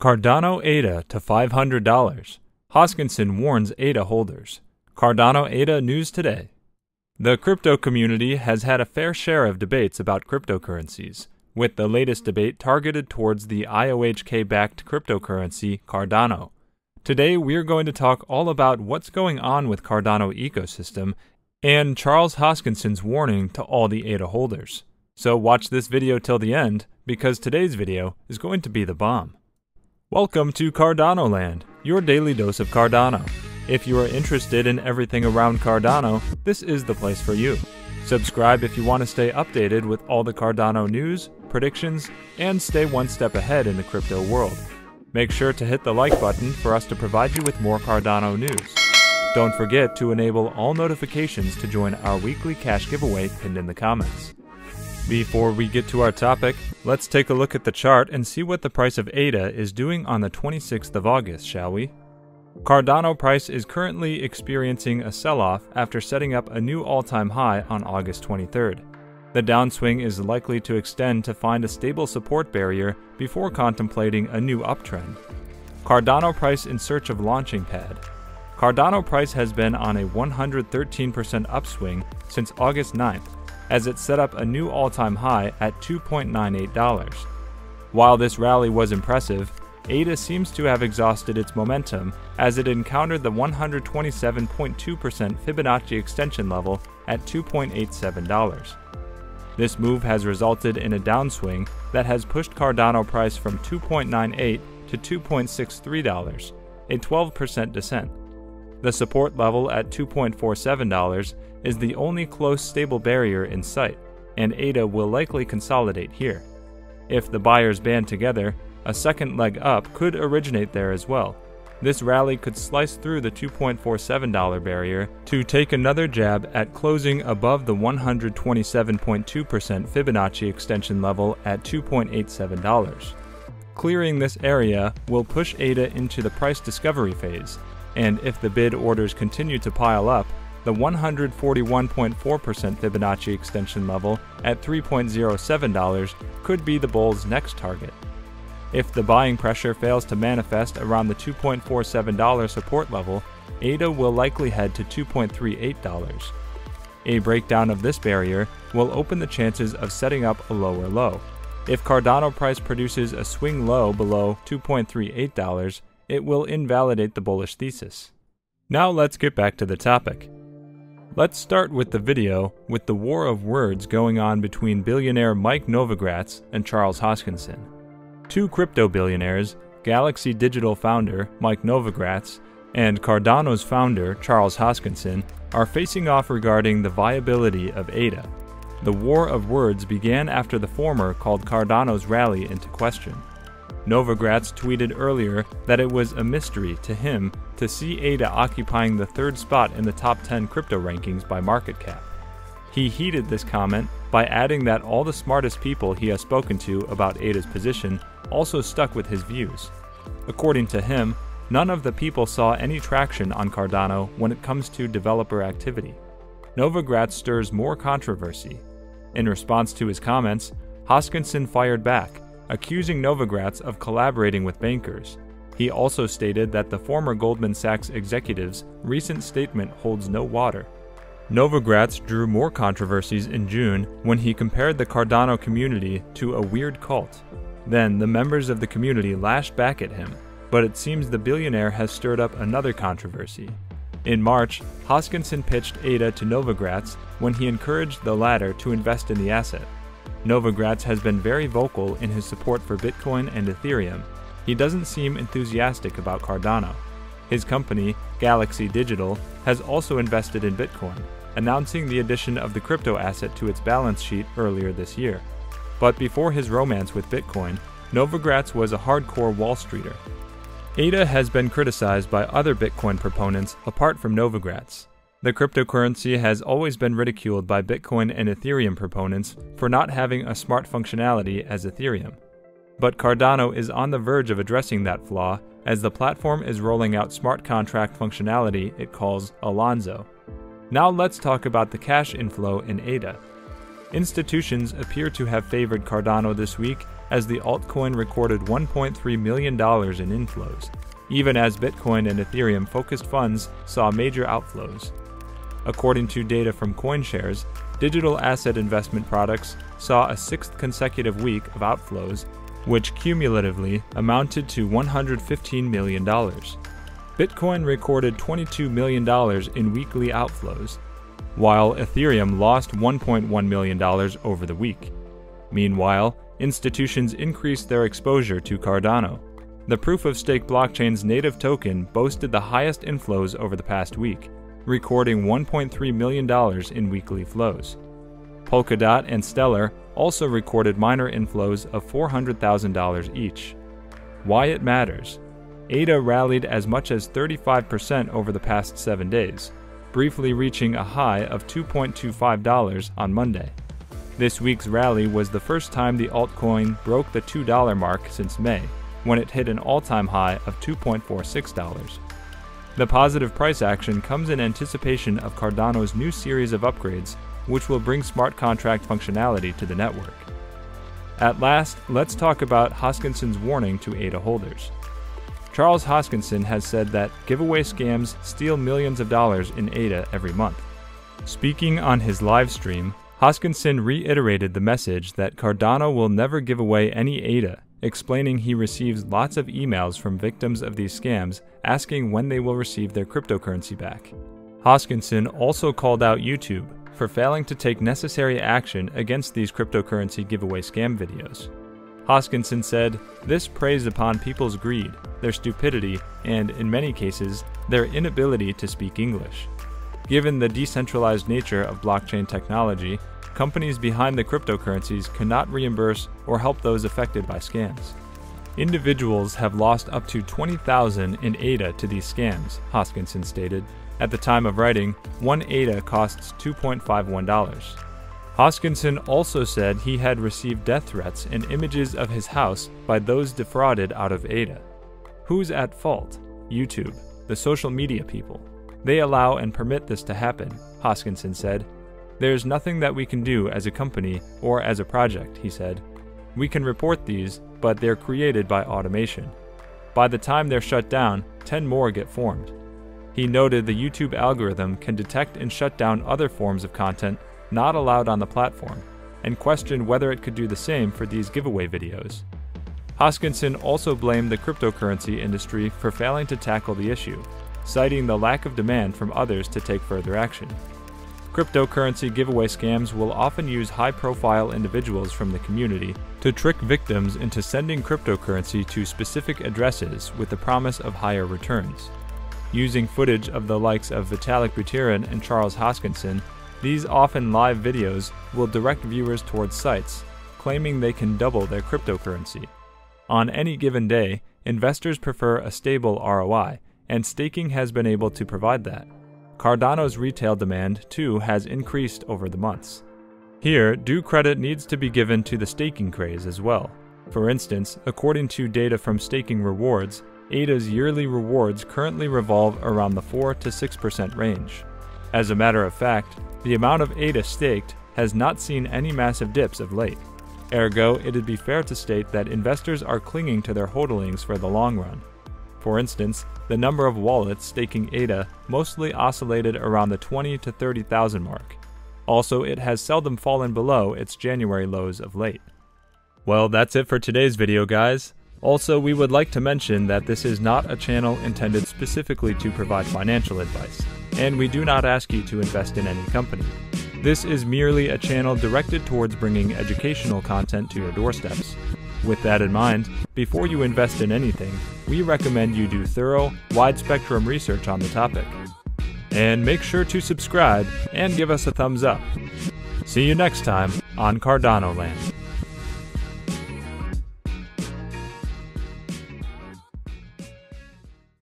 Cardano ADA to $500. Hoskinson warns ADA holders. Cardano ADA news today. The crypto community has had a fair share of debates about cryptocurrencies, with the latest debate targeted towards the IOHK-backed cryptocurrency Cardano. Today we're going to talk all about what's going on with Cardano ecosystem and Charles Hoskinson's warning to all the ADA holders. So watch this video till the end, because today's video is going to be the bomb. Welcome to Cardano Land, your daily dose of Cardano. If you are interested in everything around Cardano, this is the place for you. Subscribe if you want to stay updated with all the Cardano news, predictions, and stay one step ahead in the crypto world. Make sure to hit the like button for us to provide you with more Cardano news. Don't forget to enable all notifications to join our weekly cash giveaway pinned in the comments. Before we get to our topic, let's take a look at the chart and see what the price of ADA is doing on the 26th of August, shall we? Cardano price is currently experiencing a sell-off after setting up a new all-time high on August 23rd. The downswing is likely to extend to find a stable support barrier before contemplating a new uptrend. Cardano price in search of launching pad. Cardano price has been on a 113% upswing since August 9th, as it set up a new all-time high at $2.98. While this rally was impressive, ADA seems to have exhausted its momentum as it encountered the 127.2% Fibonacci extension level at $2.87. This move has resulted in a downswing that has pushed Cardano price from $2.98 to $2.63, a 12% descent. The support level at $2.47 is the only close stable barrier in sight, and ADA will likely consolidate here. If the buyers band together, a second leg up could originate there as well. This rally could slice through the $2.47 barrier to take another jab at closing above the 127.2% Fibonacci extension level at $2.87. Clearing this area will push ADA into the price discovery phase, and if the bid orders continue to pile up, the 141.4% Fibonacci extension level at $3.07 could be the bull's next target. If the buying pressure fails to manifest around the $2.47 support level, ADA will likely head to $2.38. A breakdown of this barrier will open the chances of setting up a lower low. If Cardano price produces a swing low below $2.38, it will invalidate the bullish thesis. Now let's get back to the topic. Let's start with the video with the war of words going on between billionaire Mike Novogratz and Charles Hoskinson. Two crypto billionaires, Galaxy Digital founder Mike Novogratz and Cardano's founder Charles Hoskinson, are facing off regarding the viability of ADA. The war of words began after the former called Cardano's rally into question. Novogratz tweeted earlier that it was a mystery to him to see ADA occupying the third spot in the top 10 crypto rankings by market cap. He heeded this comment by adding that all the smartest people he has spoken to about ADA's position also stuck with his views. According to him, none of the people saw any traction on Cardano when it comes to developer activity. Novogratz stirs more controversy. In response to his comments, Hoskinson fired back, accusing Novogratz of collaborating with bankers. He also stated that the former Goldman Sachs executive's recent statement holds no water. Novogratz drew more controversies in June when he compared the Cardano community to a weird cult. Then the members of the community lashed back at him, but it seems the billionaire has stirred up another controversy. In March, Hoskinson pitched ADA to Novogratz when he encouraged the latter to invest in the asset. Novogratz has been very vocal in his support for Bitcoin and Ethereum. He doesn't seem enthusiastic about Cardano. His company, Galaxy Digital, has also invested in Bitcoin, announcing the addition of the crypto asset to its balance sheet earlier this year. But before his romance with Bitcoin, Novogratz was a hardcore Wall Streeter. ADA has been criticized by other Bitcoin proponents apart from Novogratz. The cryptocurrency has always been ridiculed by Bitcoin and Ethereum proponents for not having a smart functionality as Ethereum. But Cardano is on the verge of addressing that flaw as the platform is rolling out smart contract functionality it calls Alonzo. Now let's talk about the cash inflow in ADA. Institutions appear to have favored Cardano this week as the altcoin recorded $1.3 million in inflows, even as Bitcoin and Ethereum-focused funds saw major outflows. According to data from CoinShares, digital asset investment products saw a sixth consecutive week of outflows, which cumulatively amounted to $115 million. Bitcoin recorded $22 million in weekly outflows, while Ethereum lost $1.1 million over the week. Meanwhile, institutions increased their exposure to Cardano. The proof-of-stake blockchain's native token boasted the highest inflows over the past week, recording $1.3 million in weekly flows. Polkadot and Stellar also recorded minor inflows of $400,000 each. Why it matters. ADA rallied as much as 35% over the past 7 days, briefly reaching a high of $2.25 on Monday. This week's rally was the first time the altcoin broke the $2 mark since May, when it hit an all-time high of $2.46. The positive price action comes in anticipation of Cardano's new series of upgrades, which will bring smart contract functionality to the network. At last, let's talk about Hoskinson's warning to ADA holders. Charles Hoskinson has said that giveaway scams steal millions of dollars in ADA every month. Speaking on his live stream, Hoskinson reiterated the message that Cardano will never give away any ADA, explaining he receives lots of emails from victims of these scams asking when they will receive their cryptocurrency back. Hoskinson also called out YouTube for failing to take necessary action against these cryptocurrency giveaway scam videos. Hoskinson said, "This preys upon people's greed, their stupidity, and, in many cases, their inability to speak English. Given the decentralized nature of blockchain technology, companies behind the cryptocurrencies cannot reimburse or help those affected by scams. Individuals have lost up to $20,000 in ADA to these scams," Hoskinson stated. At the time of writing, one ADA costs $2.51. Hoskinson also said he had received death threats and images of his house by those defrauded out of ADA. Who's at fault? YouTube, the social media people. They allow and permit this to happen, Hoskinson said. There's nothing that we can do as a company or as a project, he said. We can report these, but they're created by automation. By the time they're shut down, 10 more get formed. He noted the YouTube algorithm can detect and shut down other forms of content not allowed on the platform, and questioned whether it could do the same for these giveaway videos. Hoskinson also blamed the cryptocurrency industry for failing to tackle the issue, citing the lack of demand from others to take further action. Cryptocurrency giveaway scams will often use high-profile individuals from the community to trick victims into sending cryptocurrency to specific addresses with the promise of higher returns. Using footage of the likes of Vitalik Buterin and Charles Hoskinson, these often live videos will direct viewers towards sites, claiming they can double their cryptocurrency. On any given day, investors prefer a stable ROI, and staking has been able to provide that. Cardano's retail demand, too, has increased over the months. Here, due credit needs to be given to the staking craze as well. For instance, according to data from Staking Rewards, ADA's yearly rewards currently revolve around the 4 to 6% range. As a matter of fact, the amount of ADA staked has not seen any massive dips of late. Ergo, it'd be fair to state that investors are clinging to their hodlings for the long run. For instance, the number of wallets staking ADA mostly oscillated around the 20 to 30,000 mark. Also, it has seldom fallen below its January lows of late. Well, that's it for today's video, guys. Also, we would like to mention that this is not a channel intended specifically to provide financial advice, and we do not ask you to invest in any company. This is merely a channel directed towards bringing educational content to your doorsteps. With that in mind, before you invest in anything, we recommend you do thorough, wide-spectrum research on the topic. And make sure to subscribe and give us a thumbs up. See you next time on Cardano Land.